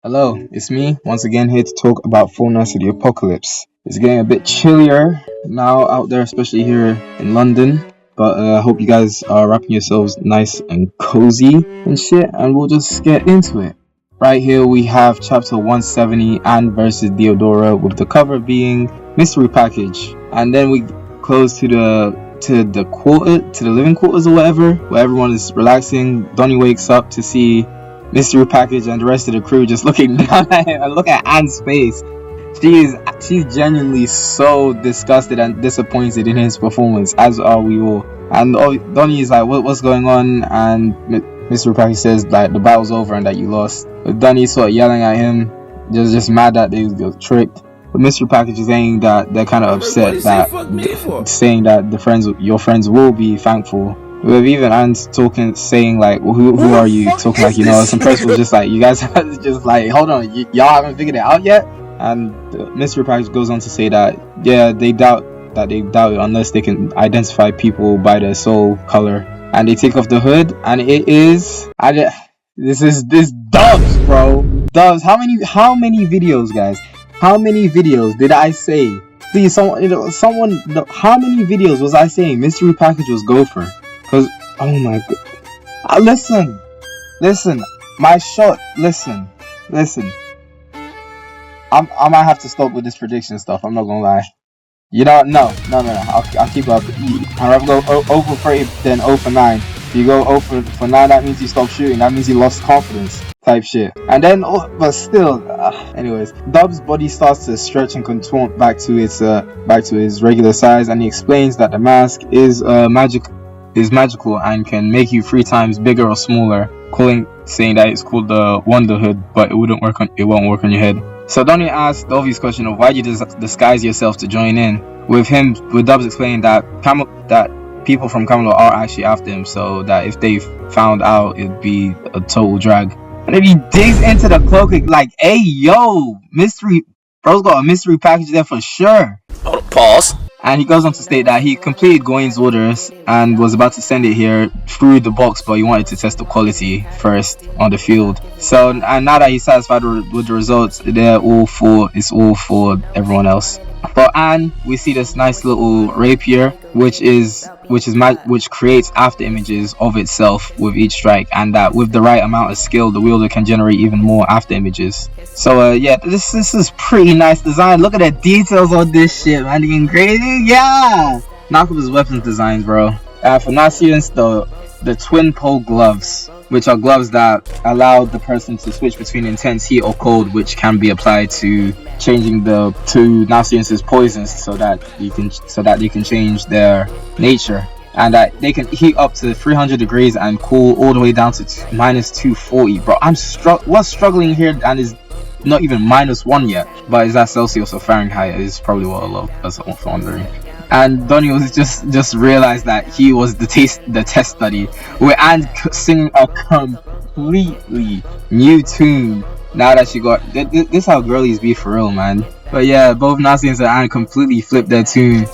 Hello, it's me once again here to talk about Fullness of the Apocalypse. It's getting a bit chillier now out there, especially here in London. But I hope you guys are wrapping yourselves nice and cozy and shit, and we'll just get into it. Right here we have chapter 170 and versus Diodora, with the cover being mystery package, and then we close to the quarter to the living quarters or whatever, where everyone is relaxing. Donnie wakes up to see mystery package and the rest of the crew just looking down at him, and look at Anne's face. She's genuinely so disgusted and disappointed in his performance, as are we all. And Donnie is like, what's going on? And Mr. Package says like the battle's over and that you lost. But Donnie's sort of yelling at him, just mad that they got tricked. But Mr. Package is saying that they're kind of upset, saying that your friends will be thankful. With even Anne's saying like, well, who are you? Talking like you know. Some person was just like, you guys have just like, hold on, y'all haven't figured it out yet. And Mr. Package goes on to say that yeah, they doubt it unless they can identify people by their soul color. And they take off the hood, and this Dubs, bro. Dubs. How many videos, guys? How many videos did I say? Please, someone. How many videos was I saying mystery package was gopher? Cause oh my god. Listen. My shot. Listen. I might have to stop with this prediction stuff. I'm not gonna lie. You know, no. I'll keep up. I'd rather go 0 for 3 than 0 for 9. If you go 0 for 9, that means you stopped shooting. That means you lost confidence. Type shit. And then, but still, anyways, Dub's body starts to stretch and contort back to his regular size, and he explains that the mask is magical and can make you 3 times bigger or smaller, saying that it's called the Wonder Hood, but it won't work on your head. So Donnie asks the obvious question of why you disguise yourself to join in, with Dubs explaining that people from Camelot are actually after him, so that if they found out, it'd be a total drag. And then he digs into the cloak like, hey yo, bro's got a mystery package there for sure. Pause. And he goes on to state that he completed Gawain's orders and was about to send it here through the box, but he wanted to test the quality first on the field. So, and now that he's satisfied with the results, it's all for everyone else. For Anne, we see this nice little rapier, which creates after images of itself with each strike, and that with the right amount of skill, the wielder can generate even more after images. So yeah, this is pretty nice design. Look at the details on this shit, man. The engraving, yeah. Knock up his weapons designs, bro. For Nacians, the twin pole gloves, which are gloves that allow the person to switch between intense heat or cold, which can be applied to changing to Nacians' poisons, so that they can change their nature, and that they can heat up to 300 degrees and cool all the way down to minus 240. Bro, I'm struggling here, and is not even -1 yet, but is that Celsius or Fahrenheit? Is probably what a lot of us are wondering. And Donnie was just realized that he was the test study, with Anne singing a completely new tune. Now that she got this, how girlies be for real, man. But yeah, both Nazi and Anne completely flipped their tune.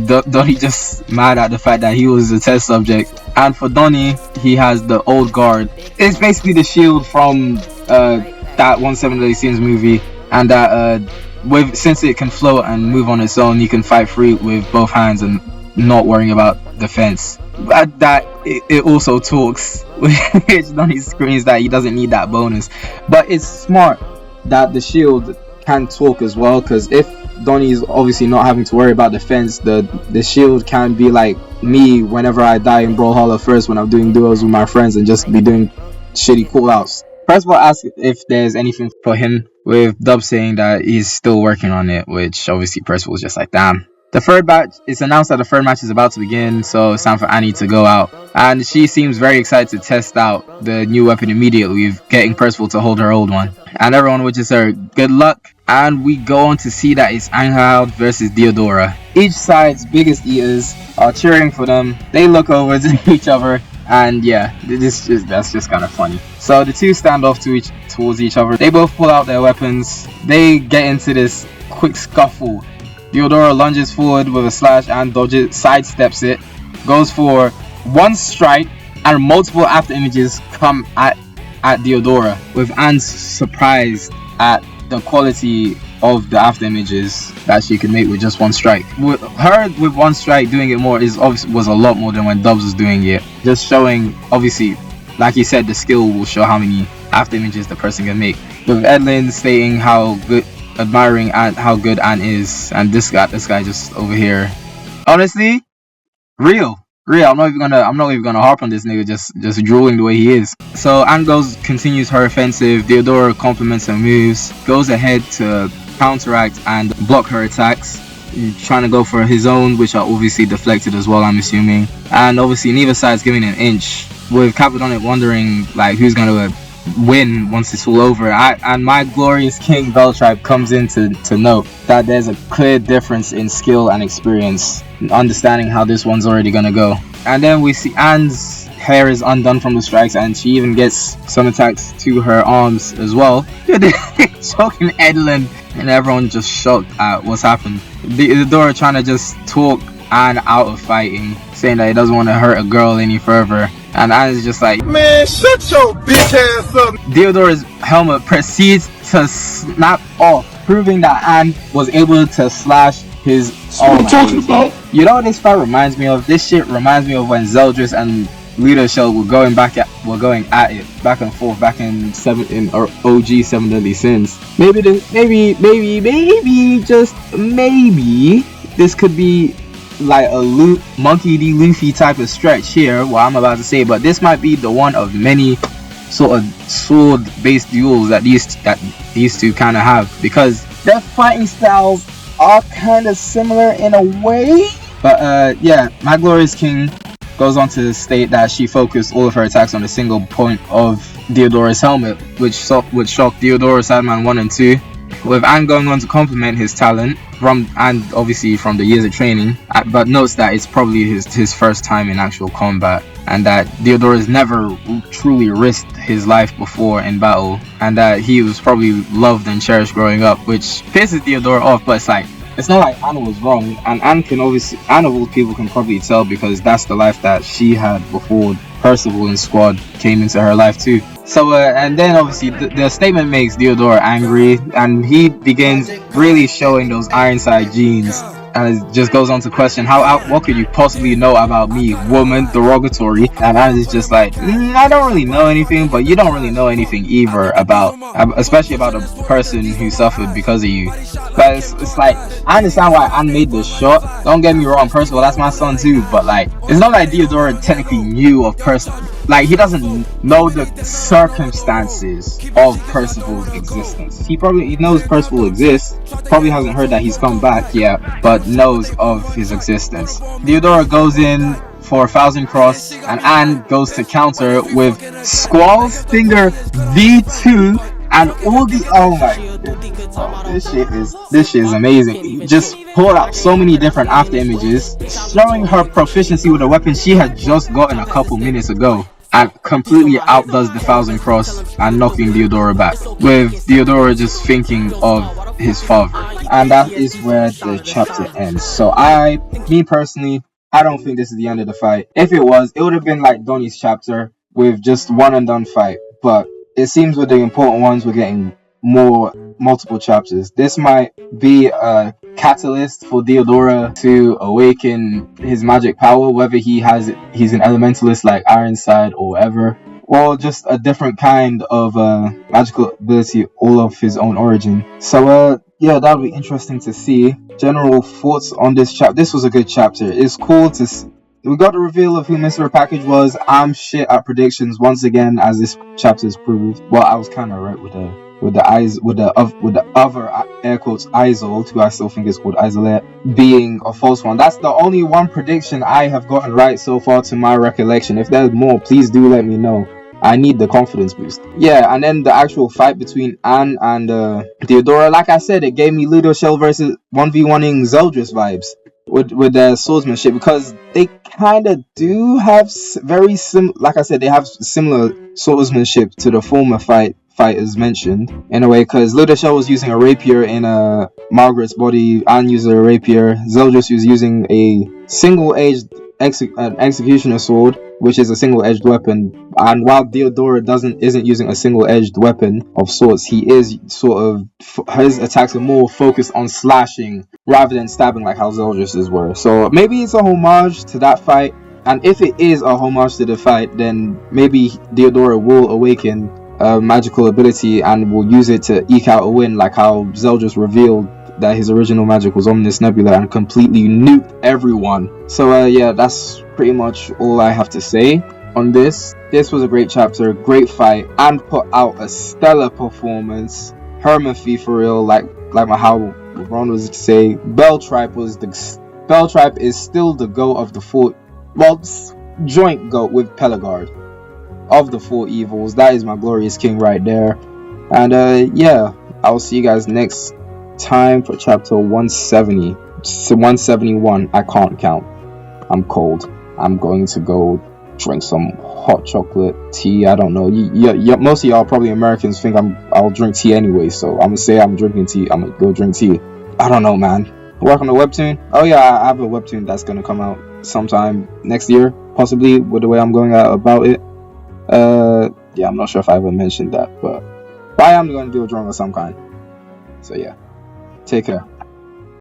Donnie just mad at the fact that he was the test subject. And for Donnie, he has the old guard. It's basically the shield from that 170 Scenes movie, and that since it can float and move on its own, you can fight free with both hands and not worrying about defense. But that it also talks, which Donnie screams that he doesn't need that bonus. But it's smart that the shield can talk as well, because if Donnie is obviously not having to worry about defense, the shield can be like me whenever I die in Brawlhalla first, when I'm doing duos with my friends and just be doing shitty callouts. Percival asks if there's anything for him, with Dub saying that he's still working on it, which obviously Percival's just like, damn. It's announced that the third match is about to begin, so it's time for Annie to go out. And she seems very excited to test out the new weapon immediately, with getting Percival to hold her old one. And everyone wishes her good luck. And we go on to see that it's Angel versus Diodora. Each side's biggest eaters are cheering for them. They look over to each other. And yeah, that's just kind of funny. So the two stand off towards each other. They both pull out their weapons. They get into this quick scuffle. Diodora lunges forward with a slash and sidesteps it. Goes for one strike, and multiple after images come at at Diodora, with Anne's surprised at the quality of the after images that she could make with just one strike. With her with one strike doing it more was a lot more than when Dubs was doing it. Just showing, obviously, like he said, the skill will show how many after images the person can make. With Edlin stating how good, admiring Anne, how good Anne is, and this guy just over here. Honestly, real. I'm not even gonna harp on this nigga just drooling the way he is. So Anne continues her offensive. Diodora compliments her moves, goes ahead to counteract and block her attacks, trying to go for his own, which are obviously deflected as well, I'm assuming. And obviously neither side's giving an inch, with Capadonic wondering like who's gonna win once it's all over. And my glorious King Beltribe comes in to note that there's a clear difference in skill and experience, understanding how this one's already gonna go. And then we see Anne's hair is undone from the strikes, and she even gets some attacks to her arms as well. Choking Edlin, and everyone just shocked at what's happened. Diodora trying to just talk Anne out of fighting, saying that he doesn't want to hurt a girl any further. And Anne's just like, man, shut your bitch ass up. Diodora's helmet proceeds to snap off, proving that Anne was able to slash his arm. You know what this fight reminds me of? This shit reminds me of when Zeldris and Leadershell were going at it back and forth back in OG 7 Deadly Sins. Maybe this could be like a Monkey D. Luffy type of stretch here, what I'm about to say, but this might be the one of many sort of sword-based duels that these two kind of have, because their fighting styles are kind of similar in a way. But yeah, my glorious King goes on to state that she focused all of her attacks on a single point of Diodora's helmet, which shocked Diodora Sideman 1 and 2. With Anne going on to compliment his talent and obviously from the years of training, but notes that it's probably his first time in actual combat, and that Diodora's never truly risked his life before in battle, and that he was probably loved and cherished growing up, which pisses Diodora off. But it's not like Anne was wrong, and Anne of all people can probably tell, because that's the life that she had before Percival and squad came into her life too. So and then obviously the statement makes Diodora angry, and he begins really showing those Ironside genes, and it just goes on to question what could you possibly know about me, woman, derogatory. And I was just like, I don't really know anything, but you don't really know anything either especially about a person who suffered because of you. But it's like, I understand why Anne made this shot, don't get me wrong, Percival, that's my son too, but like, it's not like Diodora technically knew of Percival. Like, he doesn't know the circumstances of Percival's existence. He knows Percival exists, probably hasn't heard that he's come back yet, but knows of his existence. Diodora goes in for 1000 cross, and Anne goes to counter with Squall's Finger V2 and all the, oh my goodness, this shit is amazing. Just pulled out so many different after images showing her proficiency with a weapon she had just gotten a couple minutes ago, and completely outdoes the 1000 cross and knocking Diodora back, with Diodora just thinking of his father. And that is where the chapter ends. So me personally, I don't think this is the end of the fight. If it was, it would have been like Donnie's chapter with just one and done fight. But it seems with the important ones, we're getting multiple chapters. This might be a catalyst for Diodora to awaken his magic power, whether he's an elementalist like Ironside or whatever, or just a different kind of magical ability all of his own origin. So yeah, that'll be interesting to see. General thoughts on this chapter. This was a good chapter. It's cool we got the reveal of who Mr. Package was. I'm shit at predictions once again, as this chapter has proved. Well, I was kind of right with the other air quotes Isold, who I still think is called Isolate, being a false one. That's the only one prediction I have gotten right so far to my recollection. If there's more, please do let me know. I need the confidence boost. Yeah, and then the actual fight between Anne and Diodora, like I said, it gave me Ludo Shell versus 1v1ing Zeldris vibes with their swordsmanship, because they kind of do have like I said, they have similar swordsmanship to the former fighters mentioned in a way, because Ludashell was using a rapier in Margaret's body, Anne used a rapier, Zeldris was using a single-edged an executioner sword, which is a single-edged weapon. And while Diodora isn't using a single-edged weapon of sorts, he is sort of, his attacks are more focused on slashing rather than stabbing like how Zeldris's were. So maybe it's a homage to that fight. And if it is a homage to the fight, then maybe Diodora will awaken a magical ability and will use it to eke out a win, like how Zeldris revealed that his original magic was Omnis Nebula and completely nuked everyone. So yeah, that's pretty much all I have to say on this. This was a great chapter, great fight, and put out a stellar performance. Hermaphy for real, like how Ron was to say, Beltripe is still the GOAT of the four, well, joint GOAT with Pelagard of the four evils. That is my glorious king right there. And yeah, I'll see you guys next time for chapter 170 to 171. I can't count. I'm cold. I'm going to go drink some hot chocolate tea. I don't know. Most of y'all, probably Americans, think I'll drink tea anyway. So I'm gonna say I'm drinking tea. I'm gonna go drink tea. I don't know, man. Work on the webtoon. Oh yeah, I have a webtoon that's gonna come out sometime next year, possibly, with the way I'm going about it. Yeah, I'm not sure if I ever mentioned that, but I am going to do a drawing of some kind. So yeah, take care.